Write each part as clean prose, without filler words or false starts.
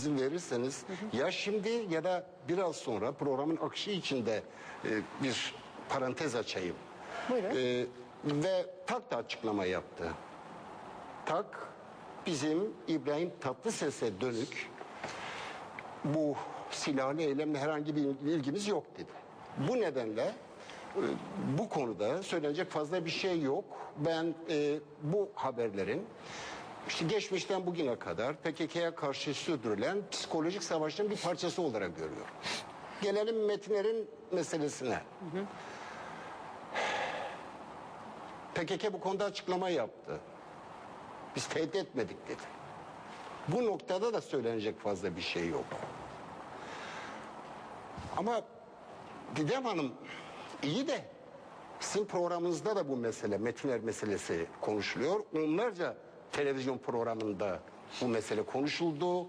izin verirseniz ya şimdi ya da biraz sonra programın akışı içinde bir parantez açayım. Buyurun. Ve TAK da açıklama yaptı. TAK bizim İbrahim Tatlıses'e dönük bu silahlı eylemle herhangi bir ilgimiz yok dedi. Bu nedenle bu konuda söylenecek fazla bir şey yok. Ben bu haberlerin işte geçmişten bugüne kadar PKK'ya karşı sürdürülen psikolojik savaşın bir parçası olarak görüyorum. Gelelim Metinler'in meselesine. PKK bu konuda açıklama yaptı. Biz tehdit etmedik dedi. Bu noktada da söylenecek fazla bir şey yok. Ama Didem Hanım iyi de sizin programınızda da bu mesele, Metiner meselesi konuşuluyor. Onlarca televizyon programında bu mesele konuşuldu.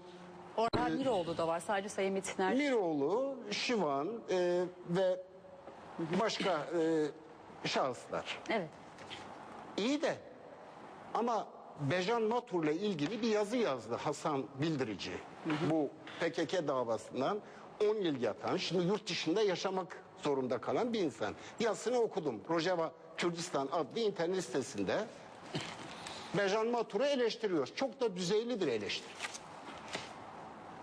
Orhan Miroğlu da var, sadece Sayın Metiner. Miroğlu, Şivan ve başka şahıslar. Evet. İyi de ama Bejan Matur'la ilgili bir yazı yazdı Hasan Bildirici. Bu PKK davasından 10 yıl yatan, şimdi yurt dışında yaşamak zorunda kalan bir insan. Yazısını okudum. Rojava Kürdistan adlı internet sitesinde Bejan Matur'u eleştiriyor. Çok da düzeyli bir eleştiri.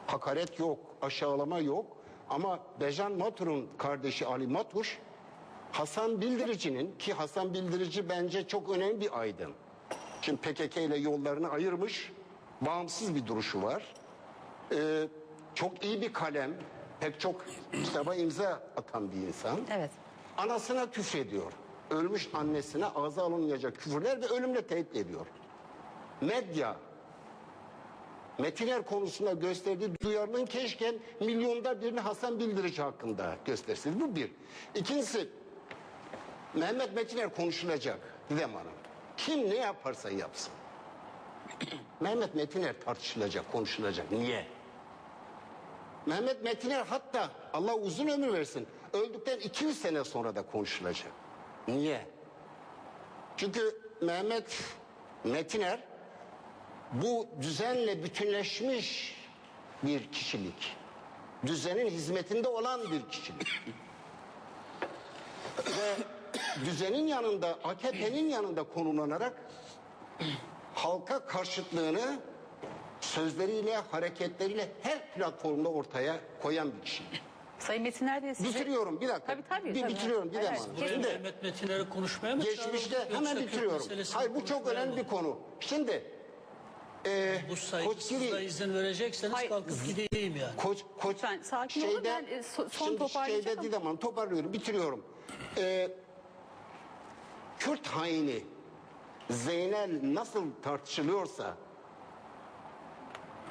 Hakaret yok, aşağılama yok. Ama Bejan Matur'un kardeşi Ali Matur, Hasan Bildirici'nin, ki Hasan Bildirici bence çok önemli bir aydın. Şimdi PKK ile yollarını ayırmış, bağımsız bir duruşu var. Çok iyi bir kalem, pek çok kitaba imza atan bir insan. Evet. Anasına küfrediyor. Ölmüş annesine ağza alınmayacak küfürler ve ölümle tehdit ediyor. Medya, Metiner konusunda gösterdiği duyarlılığın keşke milyonda birini Hasan Bildirici hakkında gösterseydi. Bu bir. İkincisi, Mehmet Metiner konuşulacak Didem Hanım. Kim ne yaparsa yapsın. Mehmet Metiner tartışılacak, konuşulacak. Niye? Mehmet Metiner hatta Allah uzun ömür versin, öldükten 200 sene sonra da konuşulacak. Niye? Çünkü Mehmet Metiner bu düzenle bütünleşmiş bir kişilik. Düzenin hizmetinde olan bir kişilik. Ve düzenin yanında, AKP'nin yanında konumlanarak halka karşıtlığını sözleriyle, hareketleriyle her platformda ortaya koyan bir kişi. Sayın Metiner de size... Bitiriyorum bir dakika. Tabii. Bitiriyorum bir dakika. Şimdi Mehmet Metiner'i konuşmaya mı geçmişte hemen bitiriyorum. Hayır, bu çok önemli bir konu. Şimdi bu saygısızlığa izin verecekseniz kalkıp gideyim yani. Lütfen sakin olun, ben son toparlayacağım. Didem Hanım, toparlıyorum, bitiriyorum. Kürt haini Zeynel nasıl tartışılıyorsa,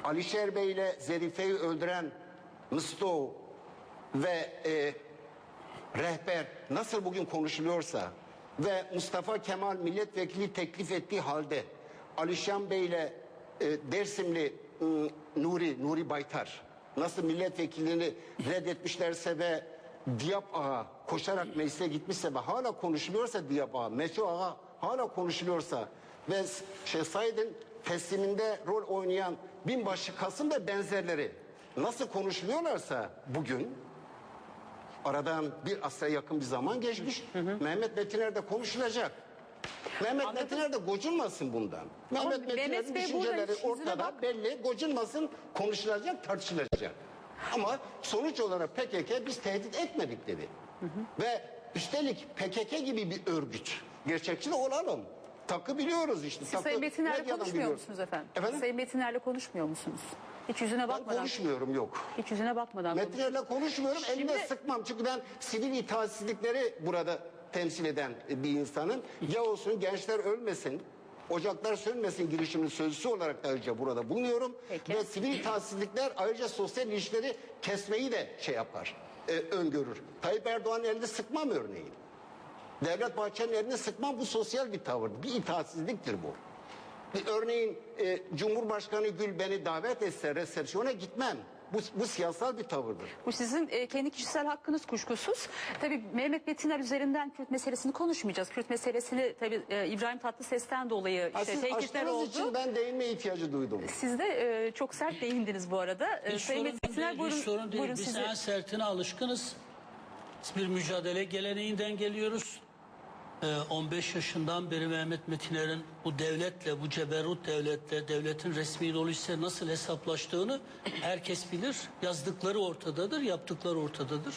Alişer Bey ile Zerife'yi öldüren Mustafa ve rehber nasıl bugün konuşuluyorsa ve Mustafa Kemal milletvekili teklif ettiği halde Alişan Bey ile Dersimli Nuri Baytar nasıl milletvekilini reddetmişlerse ve Diyap Ağa koşarak meclise gitmişse ve hala konuşuluyorsa, Diyap Ağa, Meşru Ağa hala konuşuluyorsa ve Said'in tesliminde rol oynayan Binbaşı Kasım ve benzerleri nasıl konuşuluyorlarsa bugün, aradan bir asra yakın bir zaman geçmiş, Mehmet Metiner de konuşulacak. Mehmet Metiner de gocunmasın bundan. Mehmet Metiner'in düşünceleri ortada, belli, gocunmasın, konuşulacak, tartışılacak. Ama sonuç olarak PKK biz tehdit etmedik dedi. Ve üstelik PKK gibi bir örgüt, gerçekçi de olalım. TAK'ı biliyoruz işte. Siz Sayın Metiner'le konuşmuyor musunuz efendim? Sayın Metiner'le konuşmuyor musunuz? Hiç yüzüne bakmadan. Ben konuşmuyorum, yok. Hiç yüzüne bakmadan. Metiner'le konuşmuyorum, eline sıkmam. Çünkü ben sivil itaatsizlikleri burada temsil eden bir insanım. Ya olsun, gençler ölmesin, ocaklar sönmesin girişiminin sözcüsü olarak da ayrıca burada bulunuyorum. Peki. Ve sivil itaatsizlikler ayrıca sosyal ilişkileri kesmeyi de yapar, öngörür. Tayyip Erdoğan'ın elini sıkmam örneğin. Devlet Bahçeli'nin elini sıkmam, bu sosyal bir tavır, bir itaatsizliktir bu. Örneğin Cumhurbaşkanı Gül beni davet etse resepsiyona gitmem. Bu siyasal bir tavırdır. Bu sizin kendi kişisel hakkınız kuşkusuz. Tabii Mehmet Metiner üzerinden Kürt meselesini konuşmayacağız. Kürt meselesini tabii İbrahim Tatlıses'ten dolayı Siz tehditler açtığınız oldu. için ben değinme ihtiyacı duydum. Siz de çok sert değindiniz bu arada. Hiç sorun değil, hiç sorun değil. Biz en sertine alışkınız. Biz bir mücadele geleneğinden geliyoruz. 15 yaşından beri Mehmet Metiner'in bu devletle, bu ceberut devletle, devletin resmi ideolojisiyle nasıl hesaplaştığını herkes bilir. Yazdıkları ortadadır, yaptıkları ortadadır.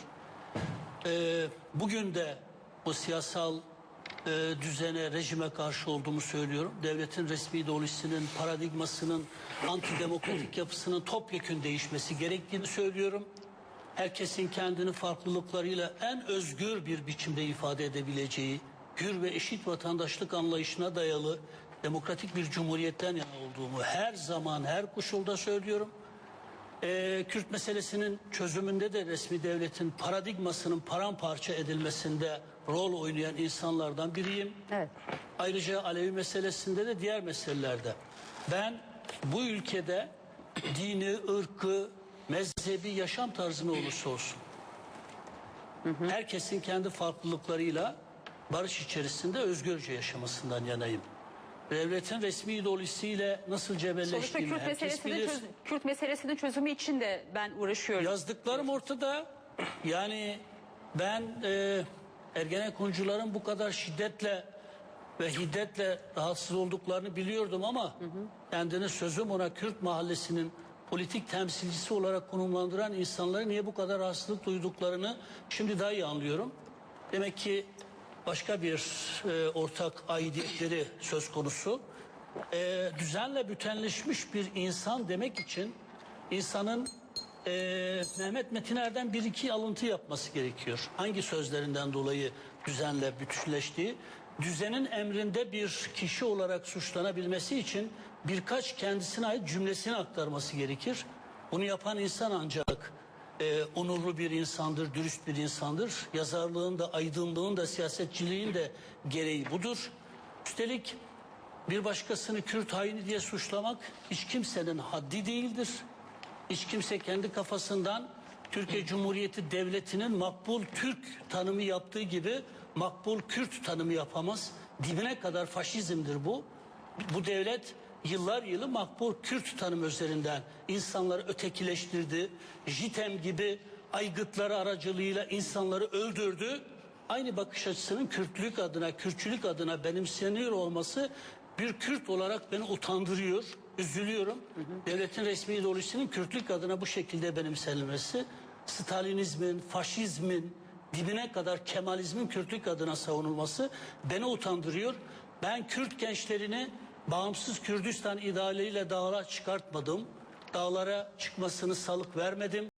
Bugün de o siyasal düzene, rejime karşı olduğumu söylüyorum. Devletin resmi ideolojisinin, paradigmasının, antidemokratik yapısının topyekün değişmesi gerektiğini söylüyorum. Herkesin kendini farklılıklarıyla en özgür bir biçimde ifade edebileceği, hür ve eşit vatandaşlık anlayışına dayalı demokratik bir cumhuriyetten yana olduğumu her zaman, her koşulda söylüyorum. Kürt meselesinin çözümünde de resmi devletin paradigmasının paramparça edilmesinde rol oynayan insanlardan biriyim. Evet. Ayrıca Alevi meselesinde de diğer meselelerde. Ben bu ülkede dini, ırkı, mezhebi, yaşam tarzı ne olursa olsun, herkesin kendi farklılıklarıyla barış içerisinde özgürce yaşamasından yanayım. Devletin resmi ideolojisiyle nasıl cebelleştiğini herkes bilir. Kürt meselesinin çözümü için de ben uğraşıyorum. Yazdıklarım ortada. Yani ben Ergenekoncuların bu kadar şiddetle ve hiddetle rahatsız olduklarını biliyordum ama kendini sözüm ona Kürt mahallesinin politik temsilcisi olarak konumlandıran insanların niye bu kadar rahatsızlık duyduklarını şimdi daha iyi anlıyorum. Demek ki başka bir ortak aidiyetleri söz konusu. Düzenle bütünleşmiş bir insan demek için insanın Mehmet Metiner'den bir iki alıntı yapması gerekiyor. Hangi sözlerinden dolayı düzenle bütünleştiği, düzenin emrinde bir kişi olarak suçlanabilmesi için birkaç kendisine ait cümlesini aktarması gerekir. Bunu yapan insan ancak onurlu bir insandır, dürüst bir insandır. Yazarlığın da, aydınlığın da, siyasetçiliğin de gereği budur. Üstelik bir başkasını Kürt haini diye suçlamak hiç kimsenin haddi değildir. Hiç kimse kendi kafasından Türkiye Cumhuriyeti Devleti'nin makbul Türk tanımı yaptığı gibi makbul Kürt tanımı yapamaz. Dibine kadar faşizmdir bu. Bu devlet yıllar yılı makbul Kürt tanımı üzerinden insanları ötekileştirdi. JITEM gibi aygıtları aracılığıyla insanları öldürdü. Aynı bakış açısının Kürtlük adına, Kürtçülük adına benimseniyor olması bir Kürt olarak beni utandırıyor. Üzülüyorum. Devletin resmi ideolojisinin Kürtlük adına bu şekilde benimsenilmesi, Stalinizmin, faşizmin, dibine kadar Kemalizmin Kürtlük adına savunulması beni utandırıyor. Ben Kürt gençlerini bağımsız Kürdistan idealiyle dağlara çıkartmadım. Dağlara çıkmasını salık vermedim.